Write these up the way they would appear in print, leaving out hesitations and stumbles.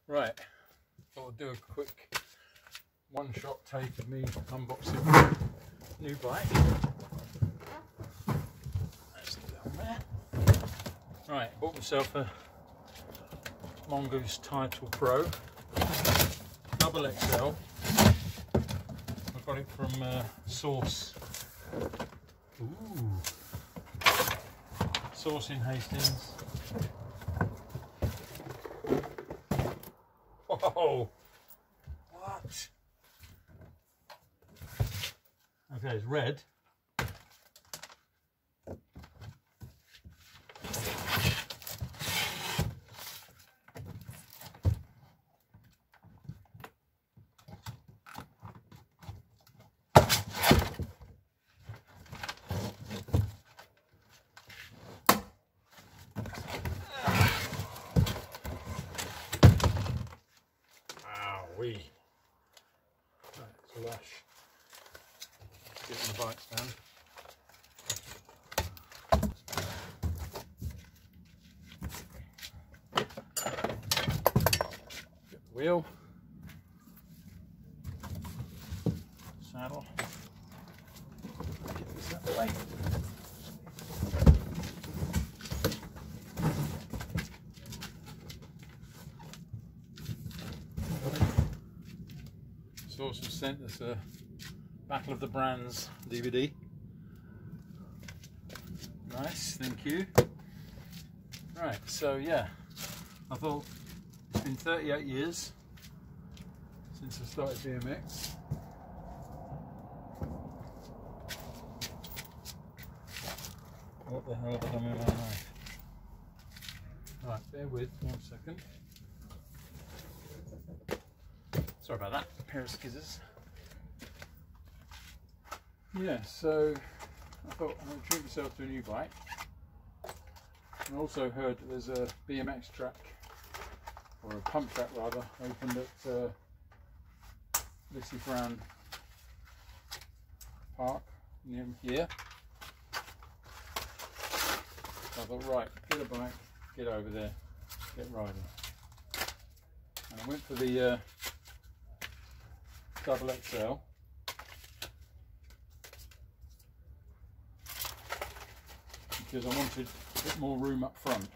Right, thought I'd do a quick one-shot take of me unboxing my new bike. That's down there. Right, bought myself a Mongoose Title Pro XXL. I got it from Source. Ooh. Source in Hastings. Whoa! What? Okay, it's red. Wee. Right, it's a lash. Getting the bike stand. Get the wheel. Saddle. Get this out of the way. Source has sent us a Battle of the Brands DVD. Nice, thank you. Right, so yeah, I thought it's been 38 years since I started BMX. What the hell have I done with my knife? Right, bear with 1 second. Sorry about that, a pair of scissors. Yeah, so I thought I would treat myself to a new bike. I also heard that there's a BMX track, or a pump track rather, opened at Lissy Brown Park near here. So I thought, right, get a bike, get over there, get riding. And I went for the XXL. Because I wanted a bit more room up front.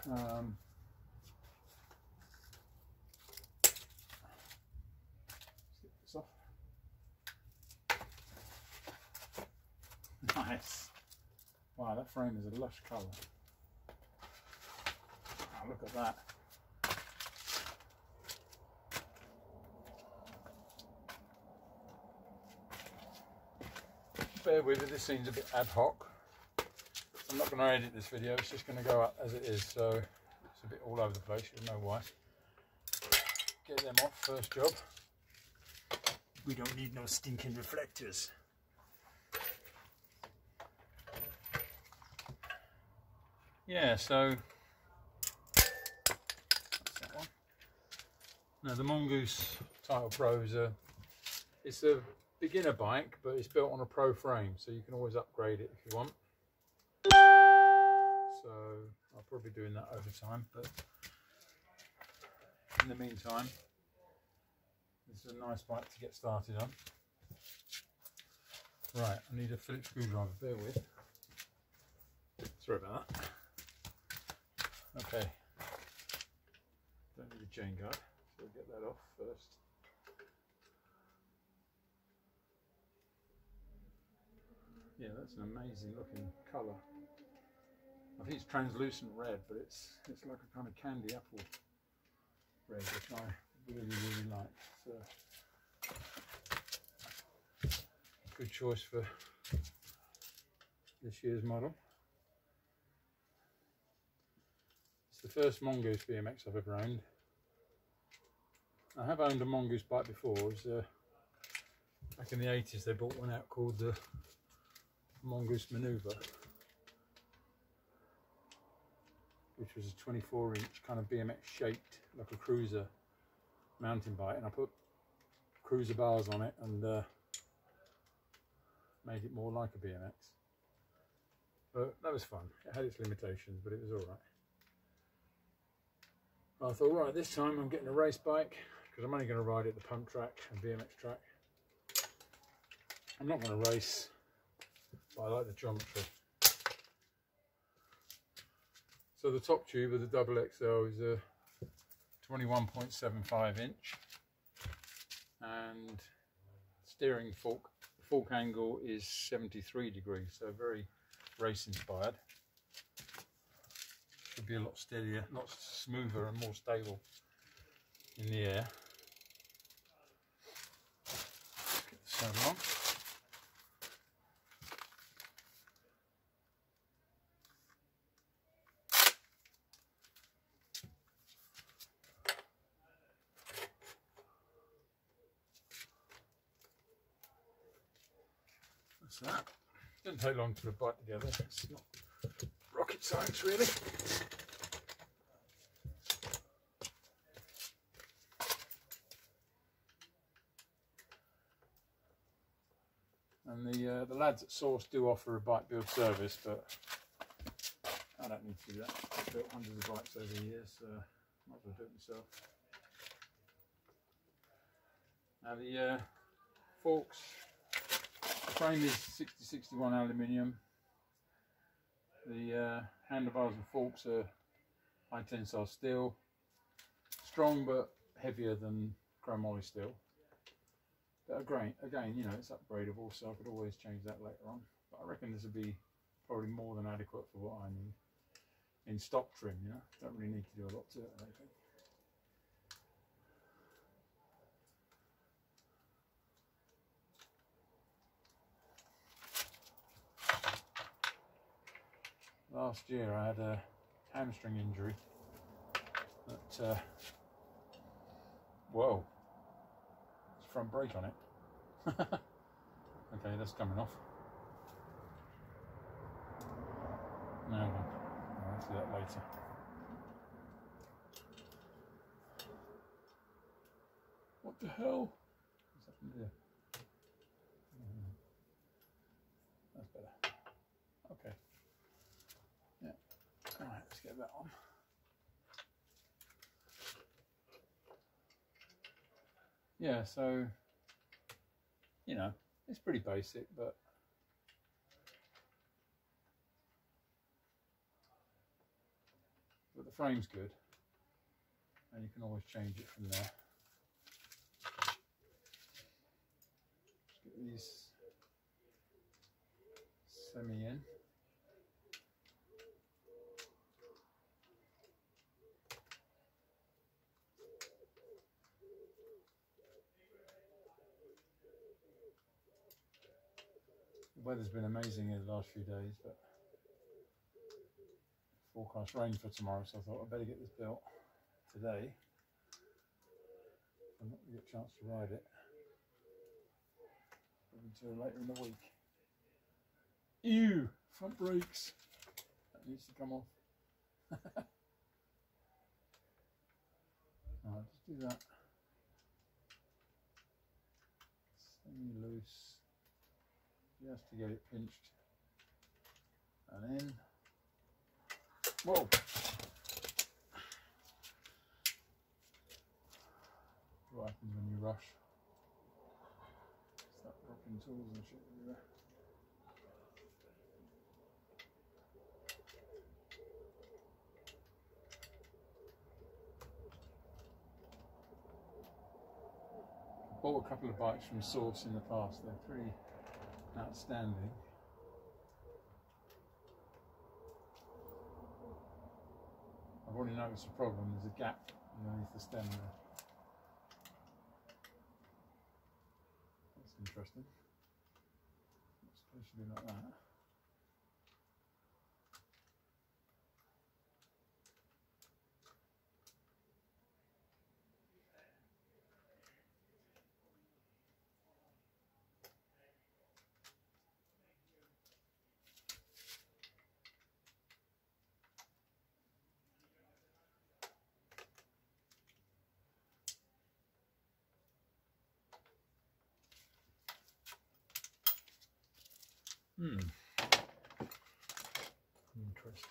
Let's get this off. Nice. Wow, that frame is a lush colour. Oh, look at that. Bear with it, this seems a bit ad hoc. I'm not going to edit this video, it's just going to go up as it is, so it's a bit all over the place, you'll know why. Get them off, first job. We don't need no stinking reflectors. Yeah, so now the Mongoose Title Pro is it's a beginner bike, but it's built on a pro frame, so you can always upgrade it if you want. So I'll probably be doing that over time, but in the meantime, this is a nice bike to get started on. Right, I need a Phillips screwdriver, bear with. Sorry about that. Okay, don't need a chain guard, so we'll get that off first. Yeah, that's an amazing looking colour. I think it's translucent red, but it's like a kind of candy apple red, which I really like. So, good choice for this year's model. It's the first Mongoose BMX I've ever owned. I have owned a Mongoose bike before. It was, back in the 80s they brought one out called the Mongoose Maneuver, which was a 24-inch kind of BMX shaped like a cruiser mountain bike, and I put cruiser bars on it and made it more like a BMX. But that was fun. It had its limitations, but it was all right. I thought, right, this time I'm getting a race bike because I'm only going to ride it the pump track and BMX track. I'm not going to race, but I like the geometry. So the top tube of the XXL is a 21.75 inch, and steering fork angle is 73 degrees, so very race inspired. Should be a lot steadier, not smoother and more stable in the air. Get the saddle on. That's that. Didn't take long to put a bike together. It's not rocket science really. And the lads at Source do offer a bike build service, but I don't need to do that. I've built hundreds of bikes over the years, so might as well do it myself. Now the forks, the frame is 6061 aluminium. The handlebars and forks are high tensile steel, strong but heavier than chromoly steel. But again, you know, it's upgradable, so I could always change that later on. But I reckon this would be probably more than adequate for what I need in stock trim. You know, don't really need to do a lot to it, I think. Last year I had a hamstring injury. That whoa, there's a front brake on it. Okay, that's coming off. Now then, I'll do that later. What the hell? What's happened here? That's better. Okay. Yeah. Alright, let's get that on. Yeah, so, you know, it's pretty basic, but the frame's good, and you can always change it from there. Let's get these semi in. The weather's been amazing in the last few days, but forecast rain for tomorrow, so I thought I'd better get this built today. I'm not going to get a chance to ride it until later in the week. Ew! Front brakes! That needs to come off. Alright, just do that. Semi-loose. Just to get it pinched. And in. Whoa! What happens when you rush? Start dropping tools and shit everywhere. I bought a couple of bikes from Source in the past. They're pretty outstanding. I've already noticed a problem. There's a gap underneath the stem there. That's interesting. It's supposed to be like that.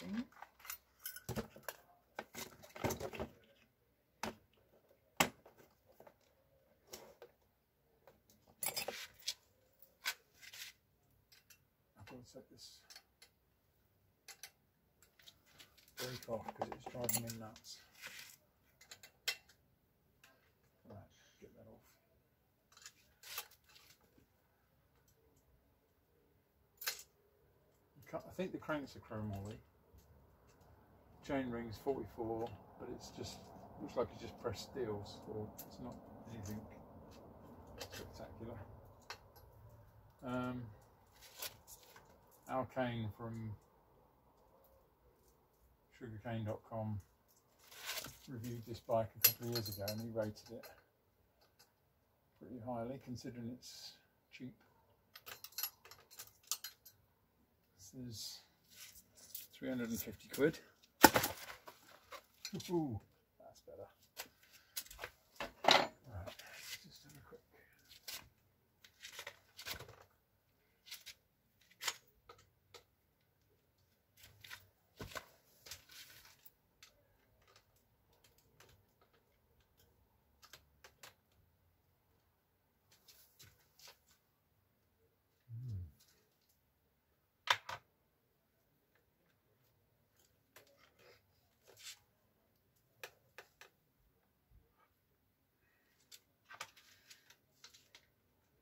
Bing. I've got to take this brake off because it's driving me nuts. Right, get that off. I think the cranks are chrome moly. Chain ring's 44, but it's just looks like it's just pressed steel, so it's not anything spectacular. Al Kane from sugarcane.com reviewed this bike a couple of years ago and he rated it pretty highly considering it's cheap. This is 350 quid. Ooh, that's better. Right, let's just have a quick.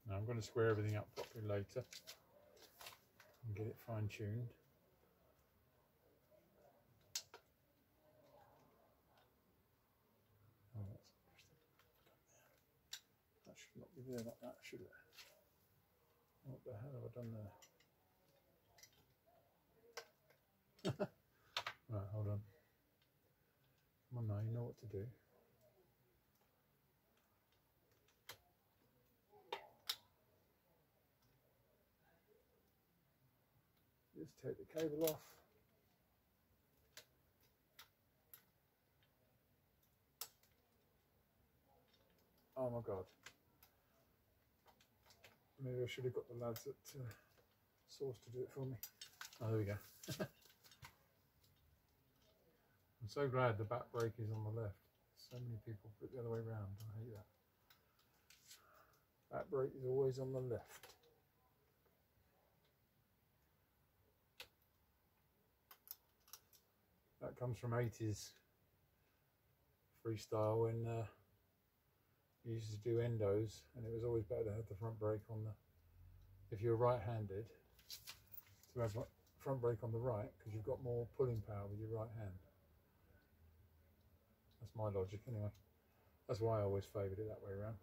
Now I'm going to square everything up properly later and get it fine-tuned. Oh, that's interesting. That should not be there like that, should it? What the hell have I done there? Right, hold on. Come on now, you know what to do. Just take the cable off. Oh my god. Maybe I should have got the lads at Source to do it for me. Oh, there we go. I'm so glad the back brake is on the left. So many people put it the other way around. I hate that. Back brake is always on the left. That comes from 80s freestyle when you used to do endos, and it was always better to have the front brake on the, if you're right-handed, to have front brake on the right because you've got more pulling power with your right hand. That's my logic anyway. That's why I always favoured it that way around.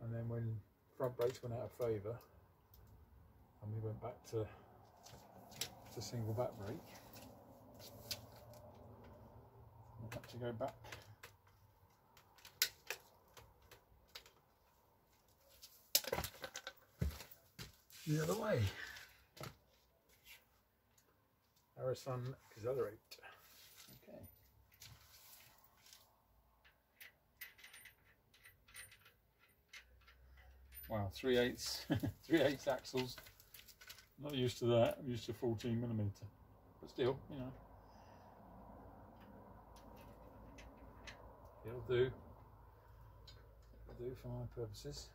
And then when front brakes went out of favour and we went back to single back brake, we had to go back the other way. Harrison accelerate. Okay. Wow, 3/8 3/8 axles. Not used to that. I'm used to 14mm, but still, you know, it'll do. It'll do for my purposes.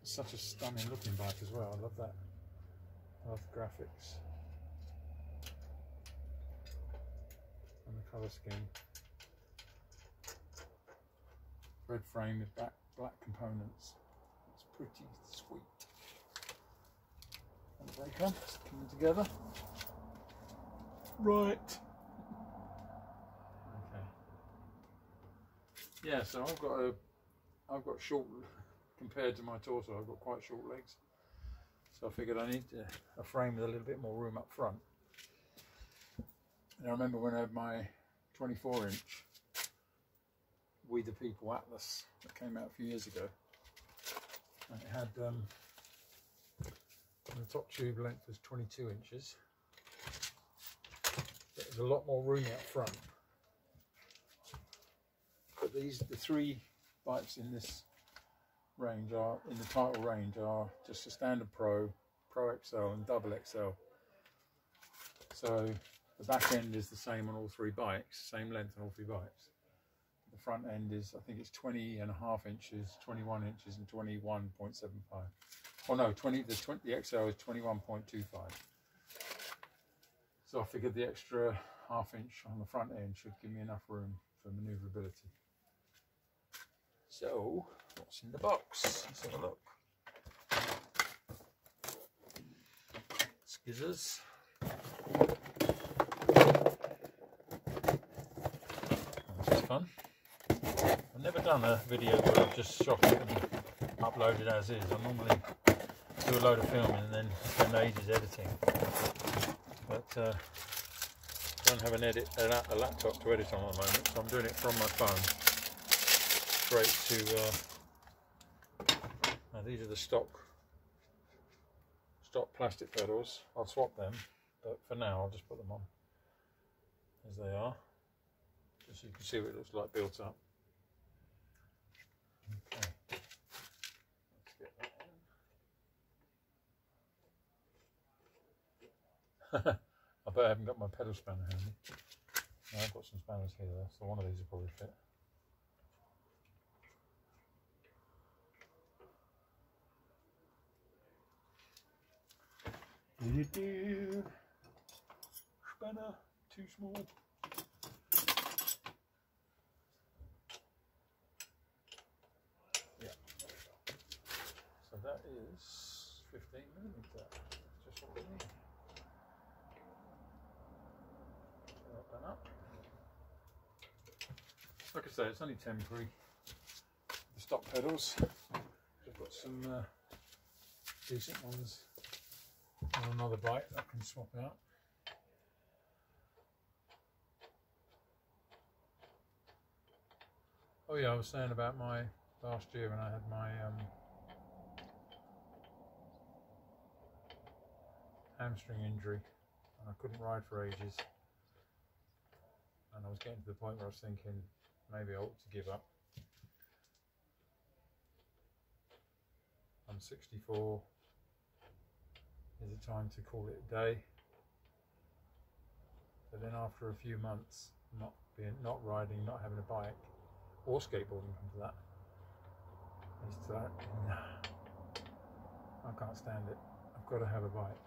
It's such a stunning looking bike as well. I love that. I love the graphics and the colour scheme. Red frame with black components. It's pretty sweet. And the brake on, it's coming together. Right. Okay. Yeah, so I've got short, compared to my torso, I've got quite short legs. So I figured I need a frame with a little bit more room up front. And I remember when I had my 24-inch We the People Atlas that came out a few years ago. And it had, the top tube length was 22 inches. But there's a lot more room out front. But the three bikes in this range are, in the title range, are just a standard Pro, Pro XL and Double XL. So the back end is the same on all three bikes, same length on all three bikes. The front end is, I think it's 20.5 inches, 21 inches and 21.75. Oh no, the XL is 21.25. So I figured the extra ½ inch on the front end should give me enough room for manoeuvrability. So, what's in the box? Let's have a look. Skizzers. This is fun. I've never done a video where I've just shot it and uploaded as is. I normally do a load of filming and then spend ages editing. But I don't have a laptop to edit on at the moment, so I'm doing it from my phone. Straight to these are the stock plastic pedals. I'll swap them, but for now I'll just put them on as they are, just so you can see what it looks like built up. Okay, let's get that in. I bet I haven't got my pedal spanner handy. No, I've got some spanners here though, so one of these will probably fit. Spanner, too small. Yeah. So that is 15mm. Just what we need. Open up. Like I say, it's only temporary. The stock pedals. I've got some decent ones on another bike that I can swap out. Oh yeah, I was saying about my last year when I had my hamstring injury and I couldn't ride for ages, and I was getting to the point where I was thinking maybe I ought to give up. I'm 64. Is it time to call it a day? But then after a few months not riding, not having a bike or skateboarding, come to that, it's like, nah, I can't stand it. I've got to have a bike.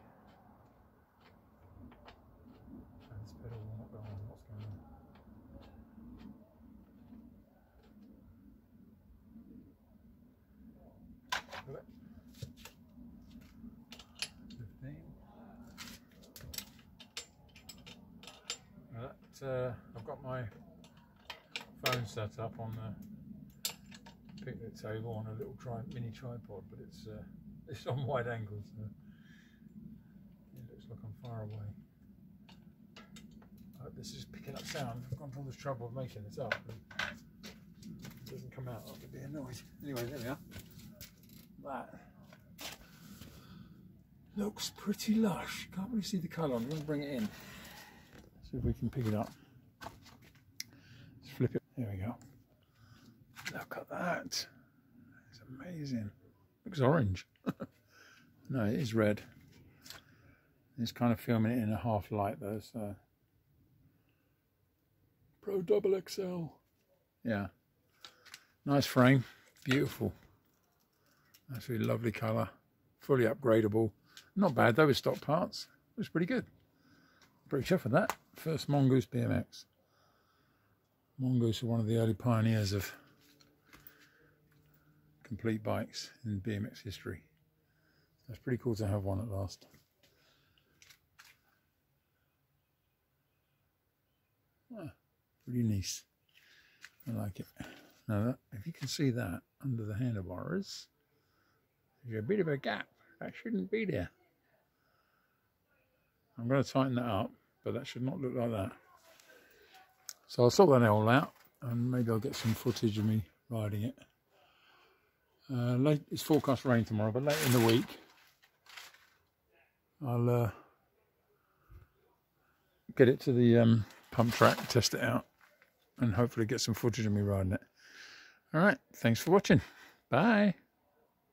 And this pedal will not go on. What's going on? Got it. 15. I've got my phone set up on the picnic table on a little mini tripod, but it's on wide angle, so it looks like I'm far away. I hope this is picking up sound. I've gone through all this trouble of making this up, and it doesn't come out. I'll be annoyed. Anyway, there we are. That looks pretty lush. Can't really see the colour. I'm going to bring it in. See if we can pick it up. Let's flip it. There we go. Look at that. It's amazing. Looks orange. No, it is red. It's kind of filming it in a half light though, so. Pro Double XL. Yeah. Nice frame. Beautiful. That's a really lovely colour. Fully upgradable. Not bad though with stock parts. It was pretty good. Pretty chuffed with that. First Mongoose BMX. Mongoose are one of the early pioneers of complete bikes in BMX history. So it's pretty cool to have one at last. Ah, pretty nice. I like it. Now, if you can see that under the handlebars, there's a bit of a gap. That shouldn't be there. I'm going to tighten that up, but that should not look like that. So I'll sort that all out, and maybe I'll get some footage of me riding it. It's forecast rain tomorrow, but later in the week I'll get it to the pump track, test it out, and hopefully get some footage of me riding it. Alright, thanks for watching. Bye.